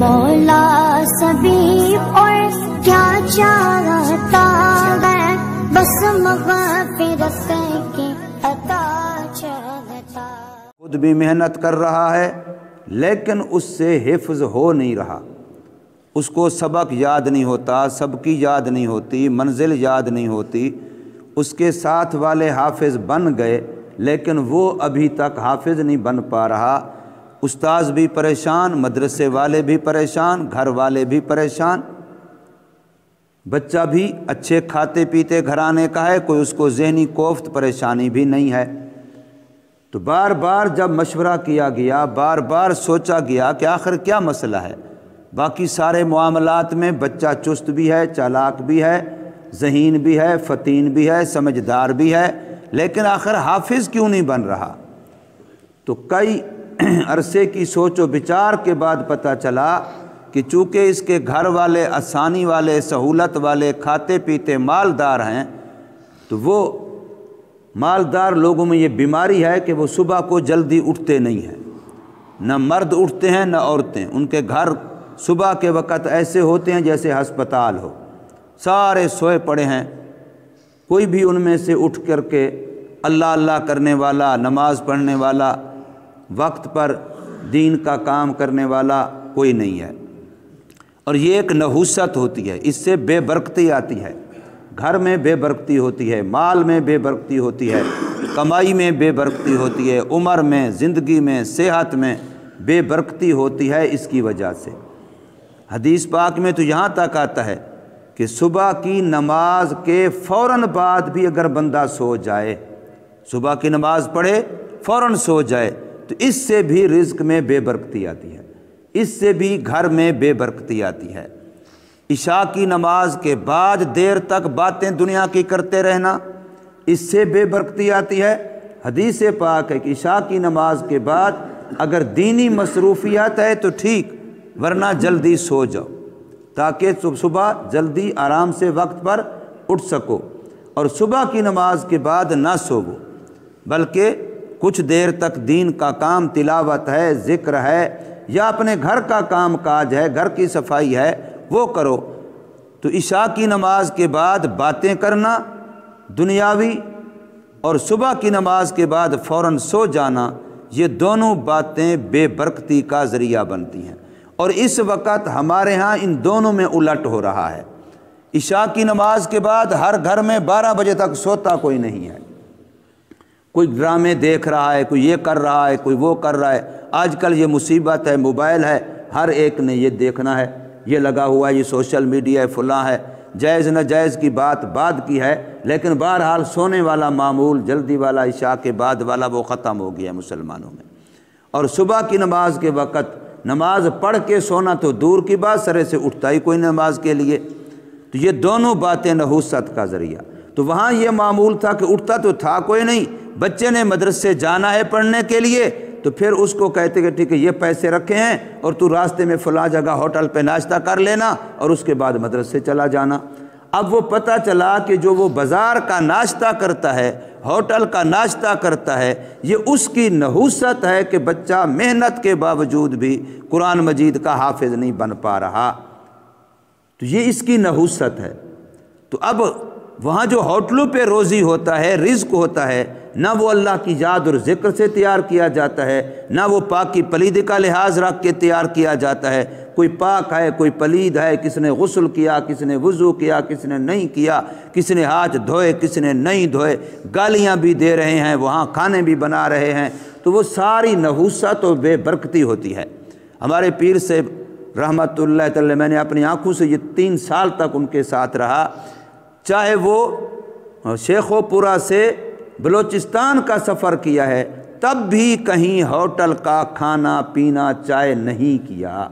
مولا سبھی اور کیا چاہتا ہے، بس مغفرت کی عطا چاہتا۔ خود بھی محنت کر رہا ہے لیکن اس سے حفظ ہو نہیں رہا، اس کو سبق یاد نہیں ہوتا، سبقی یاد نہیں ہوتی، منزل یاد نہیں ہوتی۔ اس کے ساتھ والے حافظ بن گئے لیکن وہ ابھی تک حافظ نہیں بن پا رہا۔ استاذ بھی پریشان، مدرسے والے بھی پریشان، گھر والے بھی پریشان۔ بچہ بھی اچھے کھاتے پیتے گھرانے کا ہے، کوئی اس کو ذہنی کوفت پریشانی بھی نہیں ہے۔ تو بار بار جب مشورہ کیا گیا، بار بار سوچا گیا کہ آخر کیا مسئلہ ہے۔ باقی سارے معاملات میں بچہ چست بھی ہے، چالاک بھی ہے، ذہین بھی ہے، فطین بھی ہے، سمجھدار بھی ہے، لیکن آخر حافظ کیوں نہیں بن رہا؟ تو کئی عرصے کی سوچ و بچار کے بعد پتہ چلا کہ چونکہ اس کے گھر والے آسانی والے، سہولت والے، کھاتے پیتے مالدار ہیں، تو وہ مالدار لوگوں میں یہ بیماری ہے کہ وہ صبح کو جلدی اٹھتے نہیں ہیں، نہ مرد اٹھتے ہیں نہ عورتیں۔ ان کے گھر صبح کے وقت ایسے ہوتے ہیں جیسے ہسپتال ہو، سارے سوئے پڑے ہیں، کوئی بھی ان میں سے اٹھ کر کے اللہ اللہ کرنے والا، نماز پڑھنے والا، وقت پر دین کا کام کرنے والا کوئی نہیں ہے۔ اور یہ ایک نحوست ہوتی ہے، اس سے بے برکتی آتی ہے، گھر میں بے برکتی ہوتی ہے، مال میں بے برکتی ہوتی ہے، کمائی میں بے برکتی ہوتی ہے، عمر میں، زندگی میں، صحت میں بے برکتی ہوتی ہے اس کی وجہ سے۔ حدیث پاک میں تو یہاں تک آتا ہے کہ صبح کی نماز کے فوراً بعد بھی اگر بندہ سو جائے، صبح کی نماز پڑھے فوراً سو جائے، تو اس سے بھی رزق میں بے برکتی آتی ہے، اس سے بھی گھر میں بے برکتی آتی ہے۔ عشاء کی نماز کے بعد دیر تک باتیں دنیا کی کرتے رہنا، اس سے بے برکتی آتی ہے۔ حدیث پاک ہے کہ عشاء کی نماز کے بعد اگر دینی مصروفیات ہے تو ٹھیک، ورنہ جلدی سو جاؤ تاکہ صبح جلدی آرام سے وقت پر اٹھ سکو، اور صبح کی نماز کے بعد نہ سوو، بلکہ کچھ دیر تک دین کا کام، تلاوت ہے، ذکر ہے، یا اپنے گھر کا کام کاج ہے، گھر کی صفائی ہے، وہ کرو۔ تو عشاء کی نماز کے بعد باتیں کرنا دنیاوی، اور صبح کی نماز کے بعد فوراً سو جانا، یہ دونوں باتیں بے برکتی کا ذریعہ بنتی ہیں۔ اور اس وقت ہمارے ہاں ان دونوں میں الٹ ہو رہا ہے۔ عشاء کی نماز کے بعد ہر گھر میں 12 بجے تک سوتا کوئی نہیں ہے، کوئی ڈرامے دیکھ رہا ہے، کوئی یہ کر رہا ہے، کوئی وہ کر رہا ہے۔ آج کل یہ مصیبت ہے، موبائل ہے، ہر ایک نے یہ دیکھنا ہے، یہ لگا ہوا ہے، یہ سوشل میڈیا ہے، فلاں ہے۔ جائز ناجائز کی بات بعد کی ہے، لیکن بہرحال سونے والا معمول، جلدی والا، عشاء کے بعد والا، وہ ختم ہو گیا ہے مسلمانوں میں۔ اور صبح کی نماز کے وقت نماز پڑھ کے سونا تو دور کی بات، سرے سے اٹھتا ہی کوئی نماز کے لیے۔ تو یہ دونوں باتیں نحوست کا ذریعہ۔ تو وہاں یہ معمول تھا کہ اٹھتا تو تھا کوئی نہیں، بچے نے مدرسے جانا ہے پڑھنے کے لیے، تو پھر اس کو کہتے کہ ٹھیک ہے یہ پیسے رکھے ہیں اور تو راستے میں فلاں جگہ ہوٹل پہ ناشتہ کر لینا اور اس کے بعد مدرسے چلا جانا۔ اب وہ پتہ چلا کہ جو وہ بازار کا ناشتہ کرتا ہے، ہوٹل کا ناشتہ کرتا ہے، یہ اس کی نحوست ہے کہ بچہ محنت کے باوجود بھی قرآن مجید کا حافظ نہیں بن پا رہا، تو یہ اس کی نحوست ہے۔ تو اب وہاں جو ہوٹلوں پہ روزی ہوتا ہے، رزق ہوتا ہے، نہ وہ اللہ کی یاد اور ذکر سے تیار کیا جاتا ہے، نہ وہ پاکی پلیدی کا لحاظ رکھ کے تیار کیا جاتا ہے۔ کوئی پاک ہے، کوئی پلید ہے، کس نے غسل کیا، کس نے وضو کیا، کس نے نہیں کیا، کس نے ہاتھ دھوئے، کس نے نہیں دھوئے، گالیاں بھی دے رہے ہیں، وہاں کھانے بھی بنا رہے ہیں، تو وہ ساری نحوست و بے برکتی ہوتی ہے۔ ہمارے پیر سے رحمت اللہ تعالی، میں نے اپنی آنکھوں سے یہ 3 سال تک ان کے ساتھ رہا، چاہے وہ شیخو پورہ سے بلوچستان کا سفر کیا ہے، تب بھی کہیں ہوٹل کا کھانا پینا چائے نہیں کیا،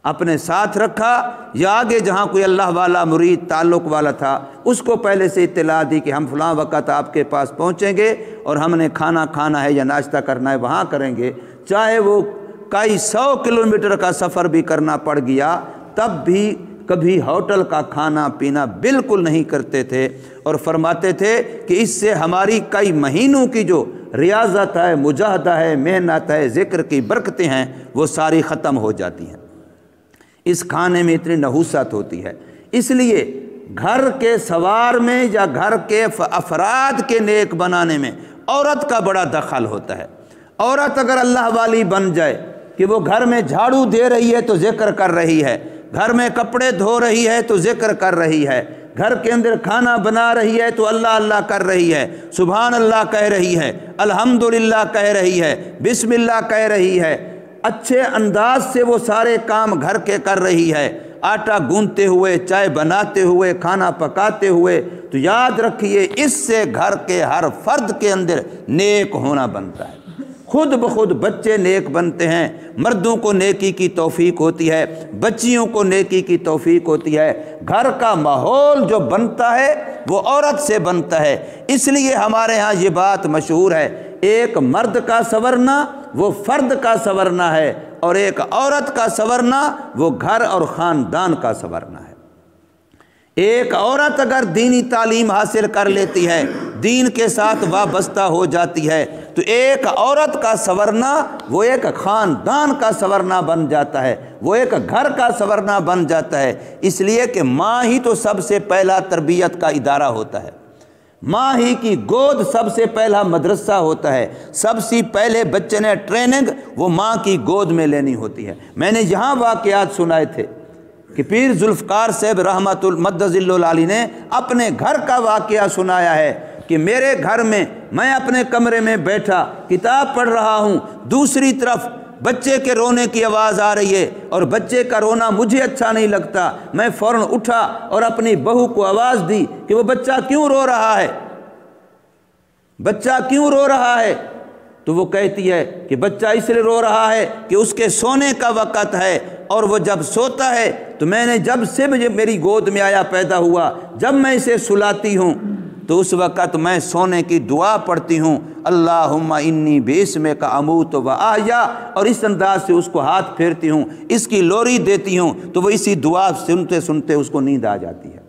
اپنے ساتھ رکھا، یا آگے جہاں کوئی اللہ والا مرید تعلق والا تھا اس کو پہلے سے اطلاع دی کہ ہم فلاں وقت آپ کے پاس پہنچیں گے اور ہم نے کھانا کھانا ہے یا ناشتہ کرنا ہے وہاں کریں گے، چاہے وہ کئی 100 کلومیٹر کا سفر بھی کرنا پڑ گیا، تب بھی کبھی ہوٹل کا کھانا پینا بالکل نہیں کرتے تھے، اور فرماتے تھے کہ اس سے ہماری کئی مہینوں کی جو ریاضت ہے، مجاہدہ ہے، محنت ہے، ذکر کی برکتیں ہیں، وہ ساری ختم ہو جاتی ہیں۔ اس کھانے میں اتنی نحوست ہوتی ہے۔ اس لیے گھر کے سوار میں یا گھر کے افراد کے نیک بنانے میں عورت کا بڑا دخل ہوتا ہے۔ عورت اگر اللہ والی بن جائے کہ وہ گھر میں جھاڑو دے رہی ہے تو ذکر کر رہی ہے، گھر میں کپڑے دھو رہی ہے تو ذکر کر رہی ہے، گھر کے اندر کھانا بنا رہی ہے تو اللہ اللہ کر رہی ہے، سبحان اللہ کہہ رہی ہے، الحمدللہ کہہ رہی ہے، بسم اللہ کہہ رہی ہے، اچھے انداز سے وہ سارے کام گھر کے کر رہی ہے، آٹا گوندتے ہوئے، چائے بناتے ہوئے، کھانا پکاتے ہوئے، تو یاد رکھیے اس سے گھر کے ہر فرد کے اندر نیک ہونا بنتا ہے۔ خود بخود بچے نیک بنتے ہیں، مردوں کو نیکی کی توفیق ہوتی ہے، بچیوں کو نیکی کی توفیق ہوتی ہے۔ گھر کا ماحول جو بنتا ہے وہ عورت سے بنتا ہے۔ اس لیے ہمارے ہاں یہ بات مشہور ہے، ایک مرد کا سنورنا وہ فرد کا سنورنا ہے، اور ایک عورت کا سنورنا وہ گھر اور خاندان کا سنورنا ہے۔ ایک عورت اگر دینی تعلیم حاصل کر لیتی ہے، دین کے ساتھ وابستہ ہو جاتی ہے، تو ایک عورت کا سنورنا وہ ایک خاندان کا سنورنا بن جاتا ہے، وہ ایک گھر کا سنورنا بن جاتا ہے۔ اس لیے کہ ماں ہی تو سب سے پہلا تربیت کا ادارہ ہوتا ہے، ماں ہی کی گود سب سے پہلا مدرسہ ہوتا ہے، سب سے پہلے بچے نے ٹریننگ وہ ماں کی گود میں لینی ہوتی ہے۔ میں نے یہاں واقعات سنائے تھے کہ پیر ذوالفقار صاحب رحمت المدذل العالی نے اپنے گھر کا واقعہ سنایا ہے کہ میرے گھر میں میں اپنے کمرے میں بیٹھا کتاب پڑھ رہا ہوں، دوسری طرف بچے کے رونے کی آواز آ رہی ہے اور بچے کا رونا مجھے اچھا نہیں لگتا، میں فوراً اٹھا اور اپنی بہو کو آواز دی کہ وہ بچہ کیوں رو رہا ہے، بچہ کیوں رو رہا ہے؟ تو وہ کہتی ہے کہ بچہ اس لیے رو رہا ہے کہ اس کے سونے کا وقت ہے، اور وہ جب سوتا ہے تو میں نے جب سے میری گود میں آیا پیدا ہوا، جب میں اسے سلاتی ہوں تو اس وقت میں سونے کی دعا پڑھتی ہوں، اللہم انی باسمک اموت و احیا، اور اس انداز سے اس کو ہاتھ پھیرتی ہوں، اس کی لوری دیتی ہوں، تو وہ اسی دعا سنتے سنتے اس کو نیند آ جاتی ہے۔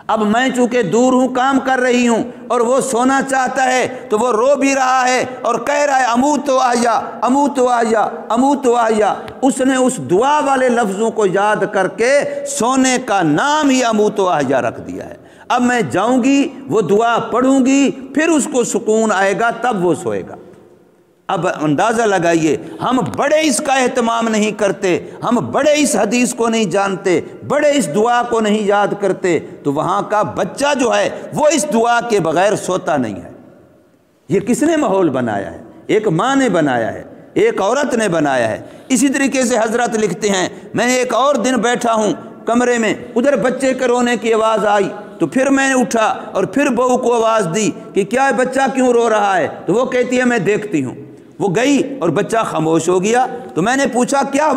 اب میں چونکہ دور ہوں، کام کر رہی ہوں، اور وہ سونا چاہتا ہے تو وہ رو بھی رہا ہے اور کہہ رہا ہے اموت و احیا، اموت و احیا، اموت و احیا۔ اس نے اس دعا والے لفظوں کو یاد کر کے سونے کا نام ہی اموت و احیا رکھ دیا ہے۔ اب میں جاؤں گی، وہ دعا پڑھوں گی، پھر اس کو سکون آئے گا، تب وہ سوئے گا۔ اب اندازہ لگائیے، ہم بڑے اس کا اہتمام نہیں کرتے، ہم بڑے اس حدیث کو نہیں جانتے، بڑے اس دعا کو نہیں یاد کرتے، تو وہاں کا بچہ جو ہے وہ اس دعا کے بغیر سوتا نہیں ہے۔ یہ کس نے ماحول بنایا ہے؟ ایک ماں نے بنایا ہے، ایک عورت نے بنایا ہے۔ اسی طریقے سے حضرت لکھتے ہیں، میں ایک اور دن بیٹھا ہوں کمرے میں، ادھر بچے کے رونے کی آواز آئی، تو پھر میں نے اٹھا اور پھر بہو کو آواز دی کہ کیا بچہ کیوں رو رہا ہے؟ تو وہ کہتی ہے میں دیکھتی ہوں۔ وہ گئی اور بچہ خاموش ہو گیا، تو میں نے پوچھا کیا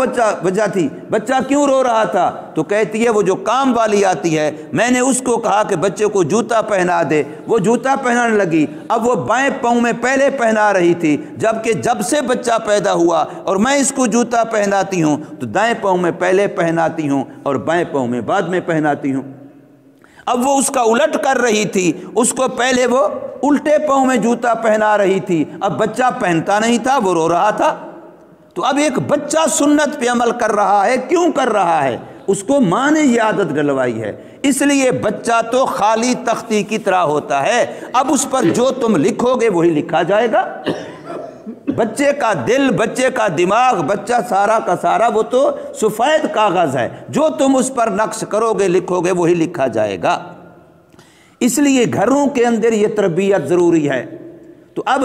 وجہ تھی، بچہ کیوں رو رہا تھا؟ تو کہتی ہے وہ جو کام والی آتی ہے، میں نے اس کو کہا کہ بچے کو جوتا پہنا دے، وہ جوتا پہنانے لگی۔ اب وہ بائیں پاؤں میں پہلے پہنا رہی تھی، جبکہ جب سے بچہ پیدا ہوا اور میں اس کو جوتا پہناتی ہوں تو دائیں پاؤں میں پہلے پہناتی ہوں اور بائیں پاؤں میں بعد میں پہناتی ہوں۔ اب وہ اس کا الٹ کر رہی تھی، اس کو پہلے وہ الٹے پاؤں میں جوتا پہنا رہی تھی، اب بچہ پہنتا نہیں تھا، وہ رو رہا تھا۔ تو اب ایک بچہ سنت پہ عمل کر رہا ہے، کیوں کر رہا ہے؟ اس کو ماں نے یہ عادت ڈلوائی ہے۔ اس لیے بچہ تو خالی تختی کی طرح ہوتا ہے، اب اس پر جو تم لکھو گے وہی لکھا جائے گا۔ بچے کا دل، بچے کا دماغ، بچہ سارا کا سارا وہ تو سفید کاغذ ہے، جو تم اس پر نقش کرو گے لکھو گے وہی لکھا جائے گا۔ اس لیے گھروں کے اندر یہ تربیت ضروری ہے۔ تو اب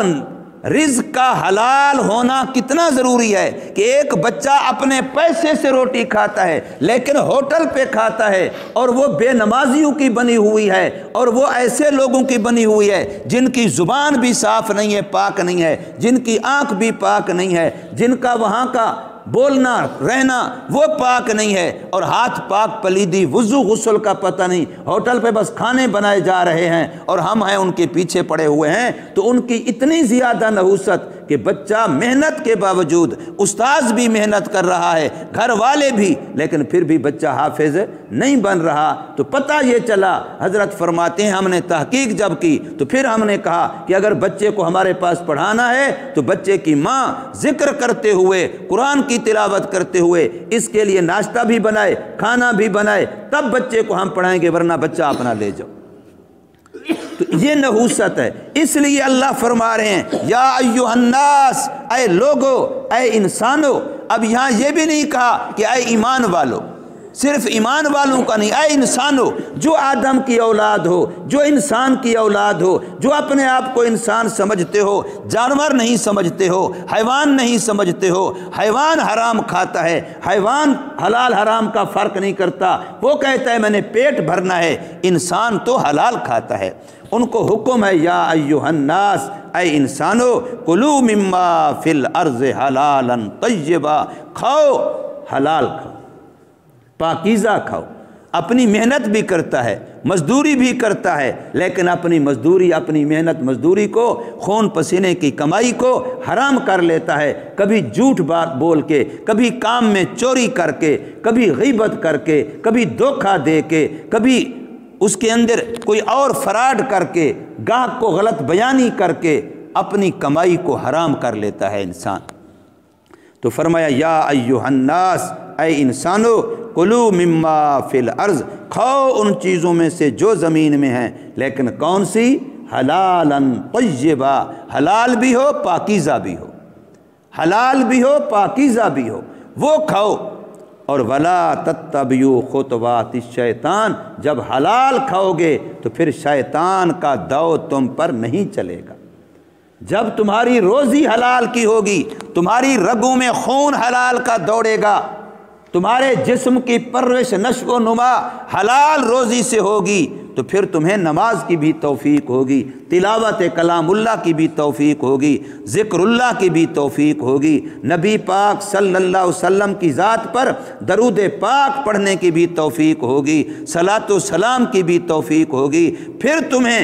رزق کا حلال ہونا کتنا ضروری ہے کہ ایک بچہ اپنے پیسے سے روٹی کھاتا ہے لیکن ہوٹل پہ کھاتا ہے، اور وہ بے نمازیوں کی بنی ہوئی ہے، اور وہ ایسے لوگوں کی بنی ہوئی ہے جن کی زبان بھی صاف نہیں ہے، پاک نہیں ہے، جن کی آنکھ بھی پاک نہیں ہے، جن کا وہاں کا بولنا رہنا وہ پاک نہیں ہے، اور ہاتھ پاک پلیدی وضو غسل کا پتہ نہیں، ہوٹل پہ بس کھانے بنائے جا رہے ہیں اور ہم ہیں ان کے پیچھے پڑے ہوئے ہیں، تو ان کی اتنی زیادہ نحوست کہ بچہ محنت کے باوجود، استاذ بھی محنت کر رہا ہے، گھر والے بھی، لیکن پھر بھی بچہ حافظ نہیں بن رہا، تو پتہ یہ چلا، حضرت فرماتے ہیں ہم نے تحقیق جب کی تو پھر ہم نے کہا کہ اگر بچے کو ہمارے پاس پڑھانا ہے تو بچے کی ماں ذکر کرتے ہوئے، قرآن کی تلاوت کرتے ہوئے اس کے لیے ناشتہ بھی بنائے، کھانا بھی بنائے، تب بچے کو ہم پڑھائیں گے، ورنہ بچہ اپنا لے جاؤ۔ تو یہ نحوست ہے، اس لیے اللہ فرما رہے ہیں یا ایھا الناس، اے لوگو، اے انسانو۔ اب یہاں یہ بھی نہیں کہا کہ اے ایمان والو، صرف ایمان والوں کا نہیں، اے انسانو، جو آدم کی اولاد ہو، جو انسان کی اولاد ہو، جو اپنے آپ کو انسان سمجھتے ہو، جانور نہیں سمجھتے ہو، حیوان نہیں سمجھتے ہو۔ حیوان حرام کھاتا ہے، حیوان حلال حرام کا فرق نہیں کرتا، وہ کہتا ہے میں نے پیٹ بھرنا ہے، انسان تو حلال کھاتا ہے۔ ان کو حکم ہے یا ایھا الناس، اے انسانو، کلوا مما فی الارض حلالا طیبا، کھاؤ حلال کھاؤ، پاکیزہ کھاؤ۔ اپنی محنت بھی کرتا ہے، مزدوری بھی کرتا ہے، لیکن اپنی مزدوری، اپنی محنت مزدوری کو، خون پسینے کی کمائی کو حرام کر لیتا ہے، کبھی جھوٹ بات بول کے، کبھی کام میں چوری کر کے، کبھی غیبت کر کے، کبھی دھوکہ دے کے، کبھی اس کے اندر کوئی اور فراڈ کر کے، گاہک کو غلط بیانی کر کے اپنی کمائی کو حرام کر لیتا ہے انسان۔ تو فرمایا یا ایھا الناس، اے انسانو، کلوا مما فی الارض، کھاؤ ان چیزوں میں سے جو زمین میں ہیں، لیکن کون سی؟ حلالا طیبا، حلال بھی ہو پاکیزہ بھی ہو، حلال بھی ہو پاکیزہ بھی ہو، وہ کھاؤ۔ اور ولا تتبعوا خطوات الشیطان، جب حلال کھاؤ گے تو پھر شیطان کا داؤ تم پر نہیں چلے گا۔ جب تمہاری روزی حلال کی ہوگی، تمہاری رگوں میں خون حلال کا دوڑے گا، تمہارے جسم کی پرورش نشو و نما حلال روزی سے ہوگی، تو پھر تمہیں نماز کی بھی توفیق ہوگی، تلاوت کلام اللہ کی بھی توفیق ہوگی، ذکر اللہ کی بھی توفیق ہوگی، نبی پاک صلی اللہ علیہ وسلم کی ذات پر درود پاک پڑھنے کی بھی توفیق ہوگی، صلاۃ و سلام کی بھی توفیق ہوگی، پھر تمہیں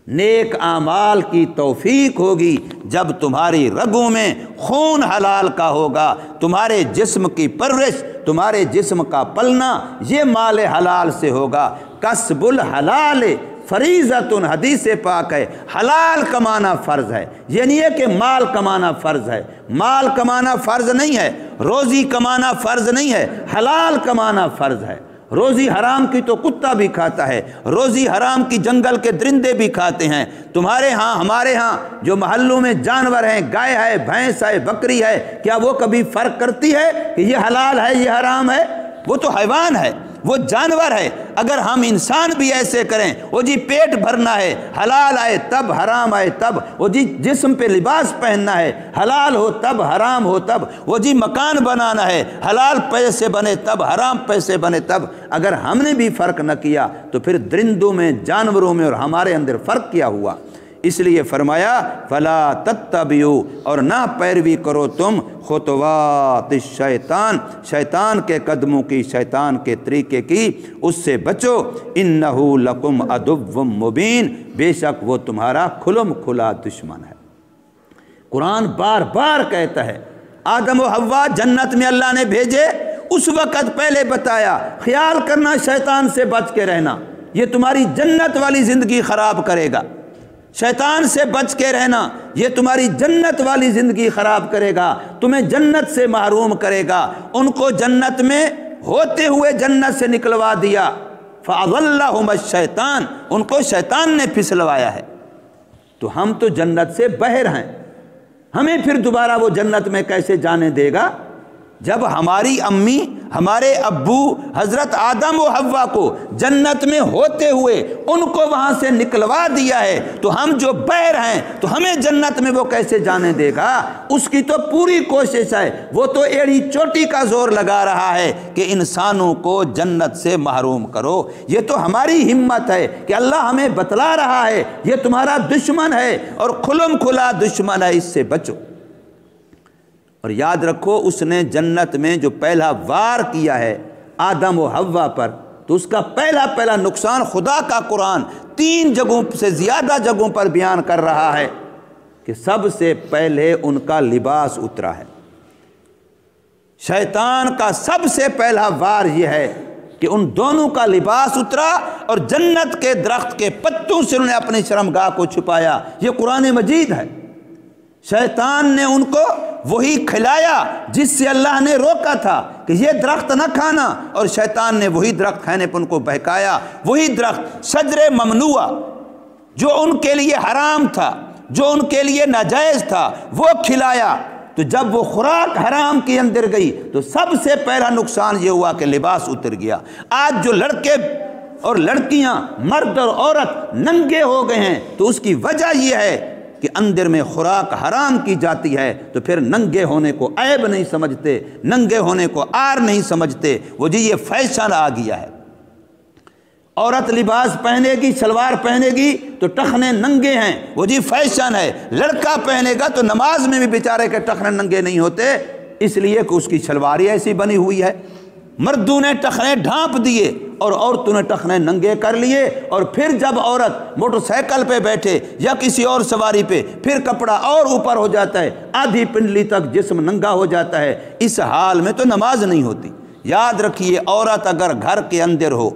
نیک اعمال کی توفیق ہوگی جب تمہاری رگوں میں خون حلال کا ہوگا، تمہارے جسم کی پرورش، تمہارے جسم کا پلنا یہ مال حلال سے ہوگا۔ کسب الحلال فریضۃ، حدیث پاک ہے، حلال کمانا فرض ہے، یہ نہیں ہے کہ مال کمانا فرض ہے، مال کمانا فرض نہیں ہے، روزی کمانا فرض نہیں ہے، حلال کمانا فرض ہے۔ روزی حرام کی تو کتا بھی کھاتا ہے، روزی حرام کی جنگل کے درندے بھی کھاتے ہیں۔ تمہارے ہاں، ہمارے ہاں جو محلوں میں جانور ہیں، گائے ہے، بھینس ہے، بکری ہے، کیا وہ کبھی فرق کرتی ہے کہ یہ حلال ہے یہ حرام ہے؟ وہ تو حیوان ہے، وہ جانور ہے۔ اگر ہم انسان بھی ایسے کریں، وہ جی پیٹ بھرنا ہے، حلال آئے تب، حرام آئے تب، وہ جی جسم پہ لباس پہننا ہے، حلال ہو تب، حرام ہو تب، وہ جی مکان بنانا ہے، حلال پیسے بنے تب، حرام پیسے بنے تب، اگر ہم نے بھی فرق نہ کیا تو پھر درندوں میں، جانوروں میں اور ہمارے اندر فرق کیا ہوا؟ اس لیے فرمایا فلا تتبعوا، اور نہ پیروی کرو تم خطوات الشیطان، شیطان کے قدموں کی، شیطان کے طریقے کی، اس سے بچو۔ انہ لکم عدو مبین، بے شک وہ تمہارا کھلم کھلا دشمن ہے۔ قرآن بار بار کہتا ہے آدم و حوا جنت میں اللہ نے بھیجے، اس وقت پہلے بتایا خیال کرنا شیطان سے بچ کے رہنا، یہ تمہاری جنت والی زندگی خراب کرے گا۔ شیطان سے بچ کے رہنا، یہ تمہاری جنت والی زندگی خراب کرے گا، تمہیں جنت سے محروم کرے گا۔ ان کو جنت میں ہوتے ہوئے جنت سے نکلوا دیا، فَأَضَلَّهُمَ الشَّيْطَانُ، ان کو شیطان نے پھسلوایا ہے۔ تو ہم تو جنت سے باہر ہیں، ہمیں پھر دوبارہ وہ جنت میں کیسے جانے دے گا؟ جب ہماری امی، ہمارے ابو حضرت آدم و حوا کو جنت میں ہوتے ہوئے ان کو وہاں سے نکلوا دیا ہے، تو ہم جو باہر ہیں تو ہمیں جنت میں وہ کیسے جانے دے گا؟ اس کی تو پوری کوشش ہے، وہ تو ایڑی چوٹی کا زور لگا رہا ہے کہ انسانوں کو جنت سے محروم کرو۔ یہ تو ہماری ہمت ہے کہ اللہ ہمیں بتلا رہا ہے یہ تمہارا دشمن ہے اور کھلم کھلا دشمن ہے، اس سے بچو۔ اور یاد رکھو اس نے جنت میں جو پہلا وار کیا ہے آدم و حوا پر، تو اس کا پہلا نقصان خدا کا قرآن 3 جگہوں سے زیادہ جگہوں پر بیان کر رہا ہے کہ سب سے پہلے ان کا لباس اترا ہے۔ شیطان کا سب سے پہلا وار یہ ہے کہ ان دونوں کا لباس اترا اور جنت کے درخت کے پتوں سے انہوں نے اپنی شرمگاہ کو چھپایا۔ یہ قرآن مجید ہے۔ شیطان نے ان کو وہی کھلایا جس سے اللہ نے روکا تھا کہ یہ درخت نہ کھانا، اور شیطان نے وہی درخت کھانے پر ان کو بہکایا۔ وہی درخت شجر ممنوع جو ان کے لیے حرام تھا، جو ان کے لیے ناجائز تھا، وہ کھلایا۔ تو جب وہ خوراک حرام کے اندر گئی تو سب سے پہلا نقصان یہ ہوا کہ لباس اتر گیا۔ آج جو لڑکے اور لڑکیاں، مرد اور عورت ننگے ہو گئے ہیں تو اس کی وجہ یہ ہے کہ اندر میں خوراک حرام کی جاتی ہے، تو پھر ننگے ہونے کو عیب نہیں سمجھتے، ننگے ہونے کو عار نہیں سمجھتے۔ وہ جی یہ فیشن آ گیا ہے۔ عورت لباس پہنے گی، شلوار پہنے گی تو ٹخنے ننگے ہیں، وہ جی فیشن ہے۔ لڑکا پہنے گا تو نماز میں بھی بیچارے کے ٹخنے ننگے نہیں ہوتے، اس لیے کہ اس کی شلوار ہی ایسی بنی ہوئی ہے۔ مردوں نے ٹخنے ڈھانپ دیے اور عورتوں نے ٹخنے ننگے کر لیے، اور پھر جب عورت موٹر سائیکل پہ بیٹھے یا کسی اور سواری پہ، پھر کپڑا اور اوپر ہو جاتا ہے، آدھی پنڈلی تک جسم ننگا ہو جاتا ہے۔ اس حال میں تو نماز نہیں ہوتی۔ یاد رکھیے، عورت اگر گھر کے اندر ہو،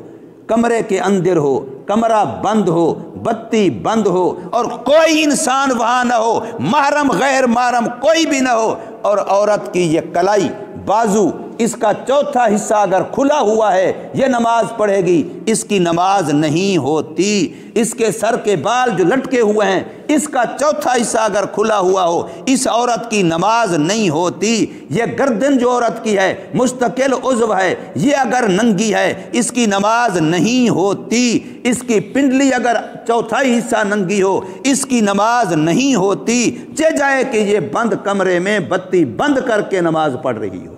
کمرے کے اندر ہو، کمرہ بند ہو، بتی بند ہو، اور کوئی انسان وہاں نہ ہو، محرم غیر محرم کوئی بھی نہ ہو، اور عورت کی یہ کلائی، بازو، اس کا چوتھا حصہ اگر کھلا ہوا ہے، یہ نماز پڑھے گی، اس کی نماز نہیں ہوتی۔ اس کے سر کے بال جو لٹکے ہوئے ہیں، اس کا چوتھا حصہ اگر کھلا ہوا ہو، اس عورت کی نماز نہیں ہوتی۔ یہ گردن جو عورت کی ہے، مستقل عضو ہے، یہ اگر ننگی ہے، اس کی نماز نہیں ہوتی۔ اس کی پنڈلی اگر چوتھائی حصہ ننگی ہو، اس کی نماز نہیں ہوتی، چہ جائے کہ یہ بند کمرے میں بتی بند کر کے نماز پڑھ رہی ہو۔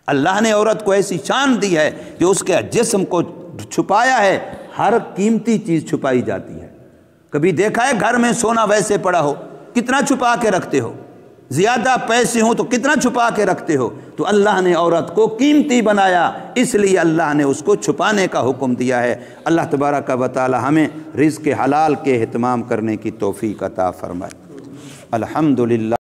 اللہ نے عورت کو ایسی شان دی ہے کہ اس کے جسم کو چھپایا ہے، ہر قیمتی چیز چھپائی جاتی ہے۔ کبھی دیکھا ہے گھر میں سونا ویسے پڑا ہو، کتنا چھپا کے رکھتے ہو؟ زیادہ پیسے ہوں تو کتنا چھپا کے رکھتے ہو؟ تو اللہ نے عورت کو قیمتی بنایا، اس لیے اللہ نے اس کو چھپانے کا حکم دیا ہے۔ اللہ تبارک و تعالی ہمیں رزق حلال کے اہتمام کرنے کی توفیق عطا فرمائے۔ الحمدللہ۔